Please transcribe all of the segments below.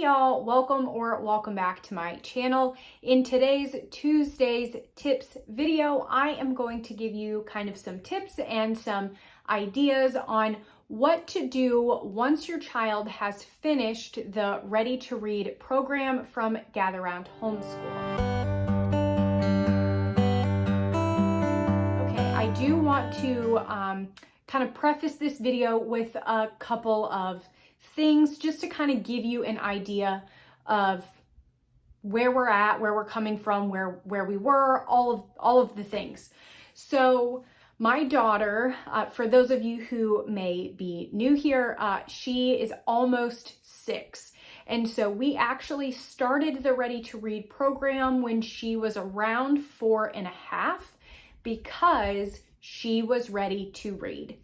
y'all, welcome back to my channel. In today's Tuesday's tips video, I am going to give you kind of some tips and some ideas on what to do once your child has finished the Ready to Read program from Gather Round Homeschool. Okay, I do want to kind of preface this video with a couple of things just to kind of give you an idea of where we're at, where we're coming from, where we were, all of the things. So my daughter, for those of you who may be new here, she is almost 6. And so we actually started the Ready to Read program when she was around 4.5 because she was ready to read.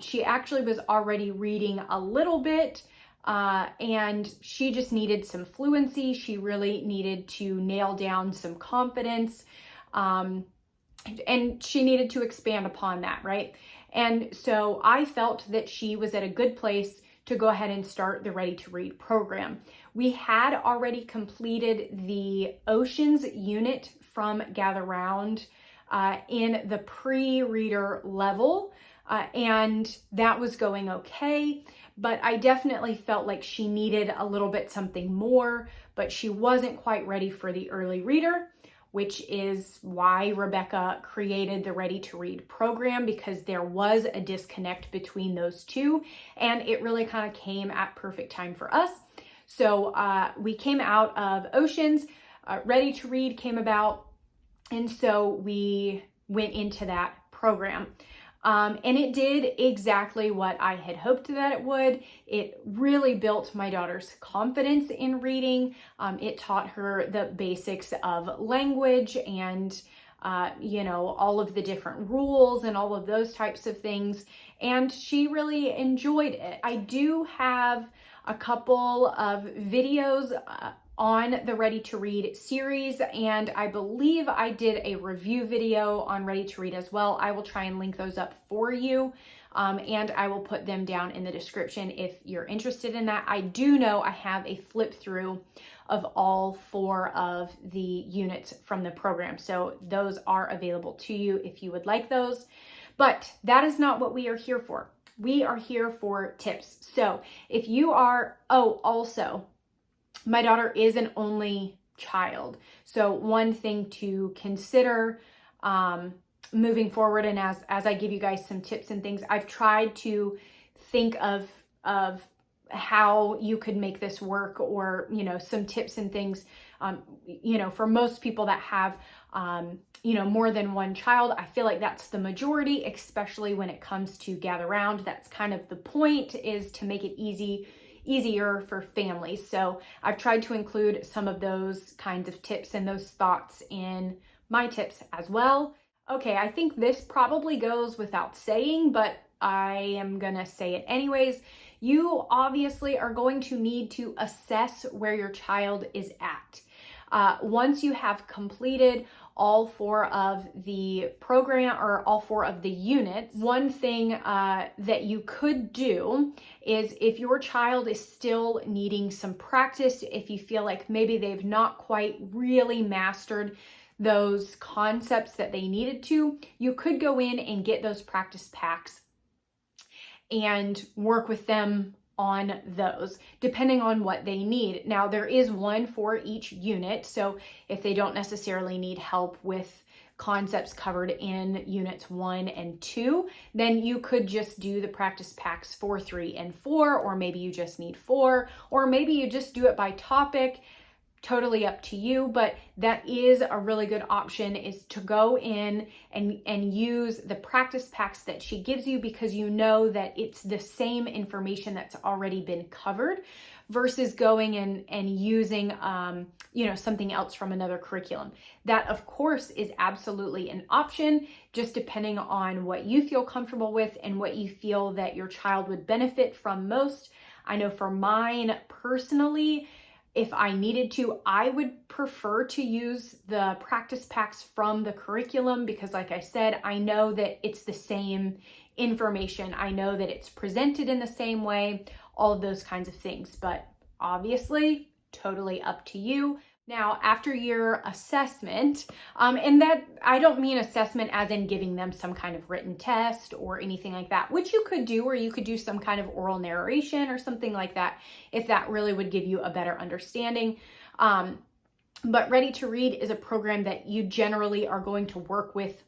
She actually was already reading a little bit, and she just needed some fluency. She really needed to nail down some confidence, and she needed to expand upon that, right? And so I felt that she was at a good place to go ahead and start the Ready to Read program. We had already completed the Oceans unit from Gather Round in the pre-reader level, and that was going okay, but I definitely felt like she needed a little bit something more, but she wasn't quite ready for the early reader, which is why Rebecca created the Ready to Read program, because there was a disconnect between those two, and it really kind of came at perfect time for us. So we came out of Oceans, Ready to Read came about, and so we went into that program. And it did exactly what I had hoped that it would. It really built my daughter's confidence in reading. It taught her the basics of language and, all of the different rules and all of those types of things. And she really enjoyed it. I do have a couple of videos on the Ready to Read series, and I believe I did a review video on Ready to Read as well. I will try and link those up for you, and I will put them down in the description if you're interested in that. I do know I have a flip through of all 4 of the units from the program, so those are available to you if you would like those. But that is not what we are here for. We are here for tips. So if you are, also, my daughter is an only child. So one thing to consider moving forward, and as I give you guys some tips and things, I've tried to think of how you could make this work, or, some tips and things, for most people that have, more than one child. I feel like that's the majority, especially when it comes to Gather Round. That's kind of the point, is to make it easier for families. So I've tried to include some of those kinds of tips and those thoughts in my tips as well. Okay, I think this probably goes without saying, but I am gonna say it anyways. You obviously are going to need to assess where your child is at. Once you have completed all 4 of the program, or all 4 of the units, one thing that you could do is, if your child is still needing some practice, if you feel like maybe they've not quite really mastered those concepts that they needed to, you could go in and get those practice packs and work with them on those, depending on what they need. Now, there is one for each unit, so if they don't necessarily need help with concepts covered in units 1 and 2, then you could just do the practice packs for 3 and 4, or maybe you just need 4, or maybe you just do it by topic. Totally up to you, but that is a really good option, is to go in and use the practice packs that she gives you, because you know that it's the same information that's already been covered, versus going and using something else from another curriculum. That, of course, is absolutely an option, just depending on what you feel comfortable with and what you feel that your child would benefit from most. I know for mine personally, if I needed to, I would prefer to use the practice packs from the curriculum, because, like I said, I know that it's the same information. I know that it's presented in the same way, all of those kinds of things. But obviously, totally up to you. Now, after your assessment, and that I don't mean assessment as in giving them some kind of written test or anything like that, which you could do, or you could do some kind of oral narration or something like that, if that really would give you a better understanding. But Ready to Read is a program that you generally are going to work with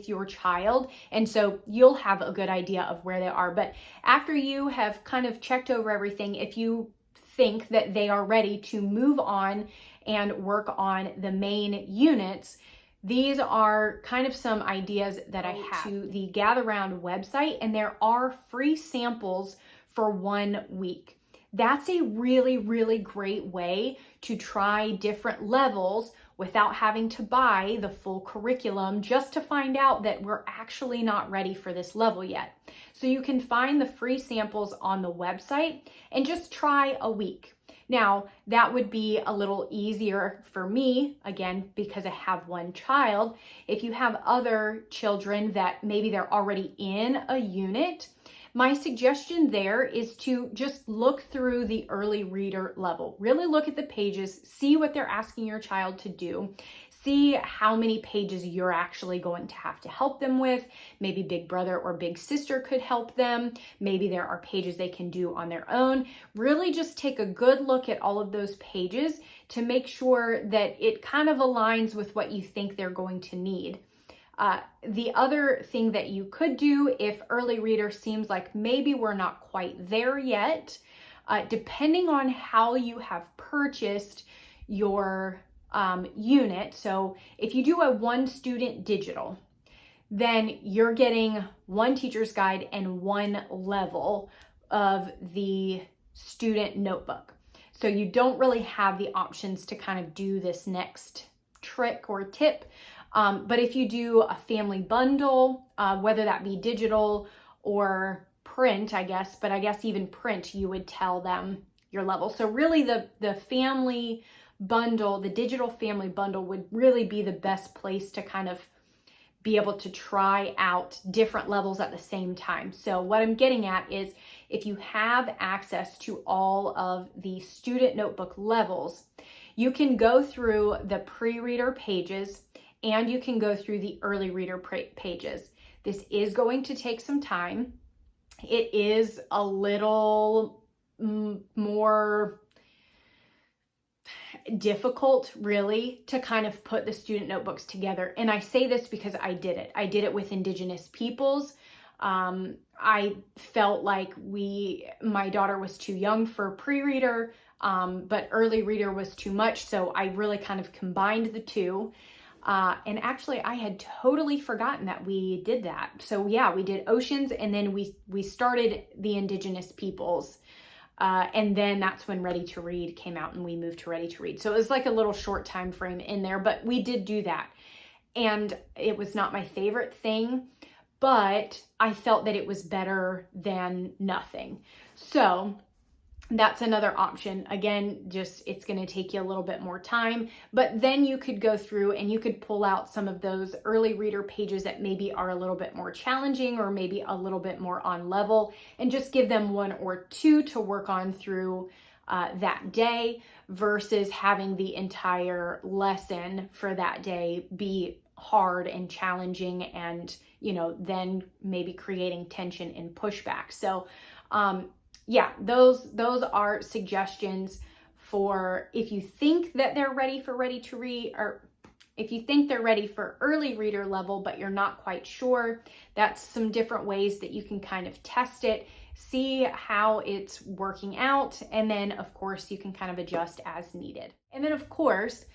your child. And so you'll have a good idea of where they are. But after you have kind of checked over everything, if you think that they are ready to move on and work on the main units, these are kind of some ideas that I have to the Gather Round website, and there are free samples for 1 week. That's a really, really great way to try different levels without having to buy the full curriculum, just to find out that we're actually not ready for this level yet. So you can find the free samples on the website and just try a week. Now, that would be a little easier for me, again, because I have one child. If you have other children that maybe they're already in a unit, my suggestion there is to just look through the early reader level. Really look at the pages, see what they're asking your child to do, see how many pages you're actually going to have to help them with. Maybe big brother or big sister could help them. Maybe there are pages they can do on their own. Really just take a good look at all of those pages to make sure that it kind of aligns with what you think they're going to need. The other thing that you could do if early reader seems like maybe we're not quite there yet, depending on how you have purchased your unit. So if you do a 1 student digital, then you're getting 1 teacher's guide and 1 level of the student notebook. So you don't really have the options to kind of do this next trick or tip. But if you do a family bundle, whether that be digital or print, I guess, but I guess even print, you would tell them your level. So really the family bundle, the digital family bundle would really be the best place to kind of be able to try out different levels at the same time. So what I'm getting at is if you have access to all of the student notebook levels, you can go through the pre-reader pages and you can go through the early reader pages. This is going to take some time. It is a little more difficult, really, to kind of put the student notebooks together. And I say this because I did it. I did it with Indigenous peoples. I felt like my daughter was too young for pre-reader, but early reader was too much. So I really kind of combined the two. And actually I had totally forgotten that we did that. So yeah, we did oceans, and then we started the Indigenous peoples. And then that's when Ready to Read came out and we moved to Ready to Read. So it was like a little short time frame in there, but we did do that. And it was not my favorite thing, but I felt that it was better than nothing. So that's another option. Again, just it's going to take you a little bit more time, but then you could go through and you could pull out some of those early reader pages that maybe are a little bit more challenging or maybe a little bit more on level, and just give them 1 or 2 to work on through that day, versus having the entire lesson for that day be hard and challenging and, then maybe creating tension and pushback. So, yeah, those are suggestions for if you think that they're ready for Ready to Read, or if you think they're ready for early reader level, but you're not quite sure. That's some different ways that you can kind of test it, see how it's working out, and then of course you can kind of adjust as needed. And then of course,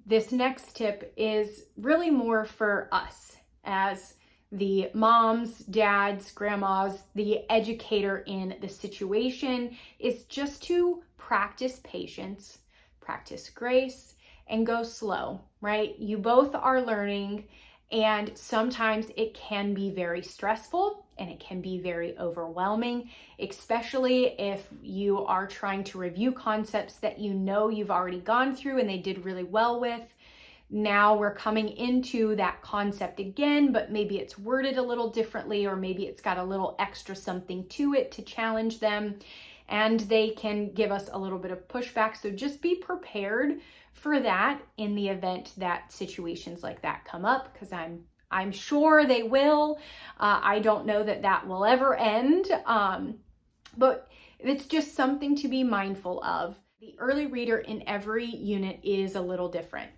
this next tip is really more for us as the moms, dads, grandmas, the educator in the situation, is just to practice patience, practice grace, and go slow, right? You both are learning, and sometimes it can be very stressful and it can be very overwhelming, especially if you are trying to review concepts that you've already gone through and they did really well with. Now we're coming into that concept again, but maybe it's worded a little differently, or maybe it's got a little extra something to it to challenge them. and they can give us a little bit of pushback. So just be prepared for that in the event that situations like that come up, because I'm sure they will. I don't know that that will ever end, but it's just something to be mindful of. The early reader in every unit is a little different.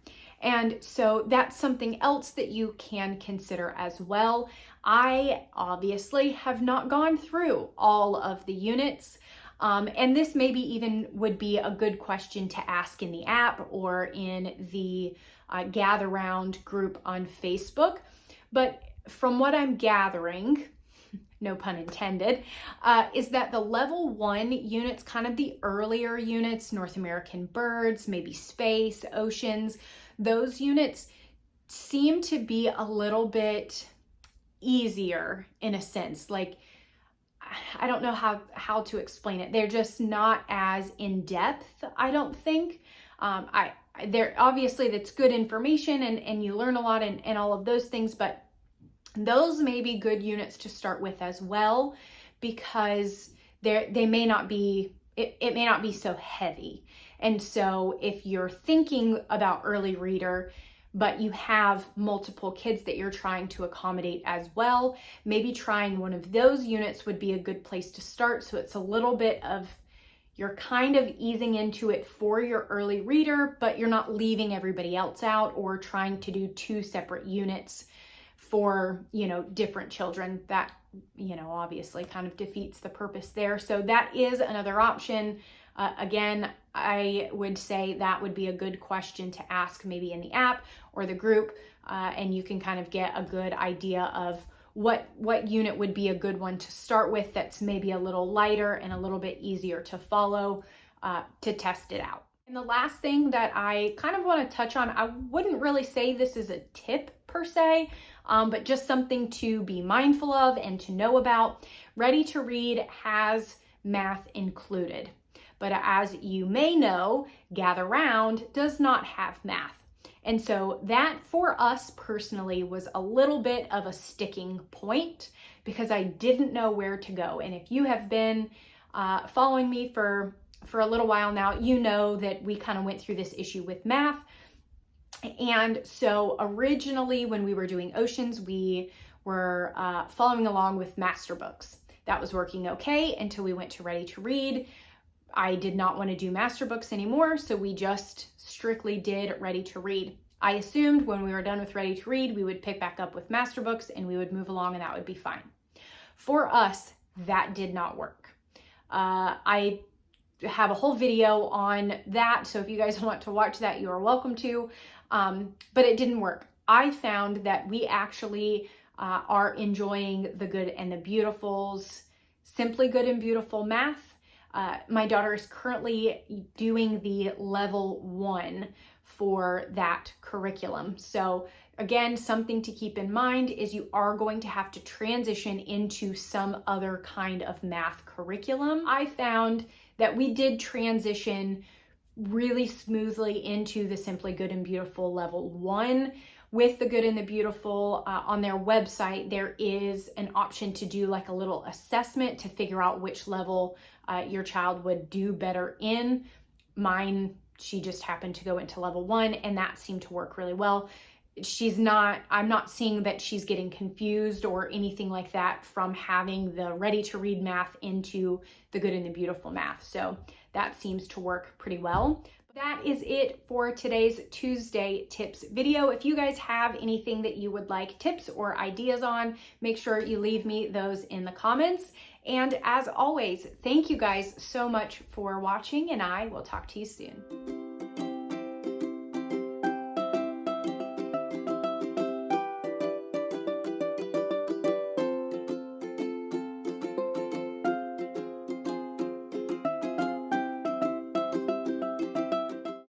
And so that's something else that you can consider as well. I obviously have not gone through all of the units. And this maybe even would be a good question to ask in the app or in the Gather Round group on Facebook. But from what I'm gathering, no pun intended, is that the level 1 units, kind of the earlier units, North American birds, maybe space, oceans, those units seem to be a little bit easier in a sense. Like, I don't know how to explain it. They're just not as in depth, I don't think. They're obviously, that's good information and you learn a lot and all of those things, but those may be good units to start with as well, because they may not be, it may not be so heavy. And so if you're thinking about early reader, but you have multiple kids that you're trying to accommodate as well, maybe trying one of those units would be a good place to start. So it's a little bit of, you're kind of easing into it for your early reader, but you're not leaving everybody else out or trying to do 2 separate units for, different children. That, obviously kind of defeats the purpose there. So that is another option. Again, I would say that would be a good question to ask maybe in the app or the group, and you can kind of get a good idea of what unit would be a good one to start with that's maybe a little lighter and a little bit easier to follow to test it out. And the last thing that I kind of want to touch on, I wouldn't really say this is a tip per se, but just something to be mindful of and to know about. Ready to Read has math included, but as you may know, Gather Round does not have math. And so that for us personally was a little bit of a sticking point, because I didn't know where to go. And if you have been following me for a little while now, you know that we kind of went through this issue with math. And so originally when we were doing oceans, we were following along with master books. That was working okay until we went to Ready to Read. I did not want to do master books anymore, so we just strictly did Ready to Read. I assumed when we were done with Ready to Read, we would pick back up with master books and we would move along and that would be fine. For us, that did not work. I have a whole video on that, so if you guys want to watch that, you are welcome to, but it didn't work. I found that we actually are enjoying the Good and the Beautifuls, Simply Good and Beautiful math. My daughter is currently doing the level 1 for that curriculum. So again, something to keep in mind is you are going to have to transition into some other kind of math curriculum. I found that we did transition really smoothly into the Simply Good and Beautiful level 1. With the Good and the Beautiful, on their website, there is an option to do like a little assessment to figure out which level your child would do better in. Mine, she just happened to go into level 1 and that seemed to work really well. I'm not seeing that she's getting confused or anything like that from having the Ready to Read math into the Good and the Beautiful math. So that seems to work pretty well. That is it for today's Tuesday tips video. If you guys have anything that you would like tips or ideas on, make sure you leave me those in the comments. And as always, thank you guys so much for watching, and I will talk to you soon.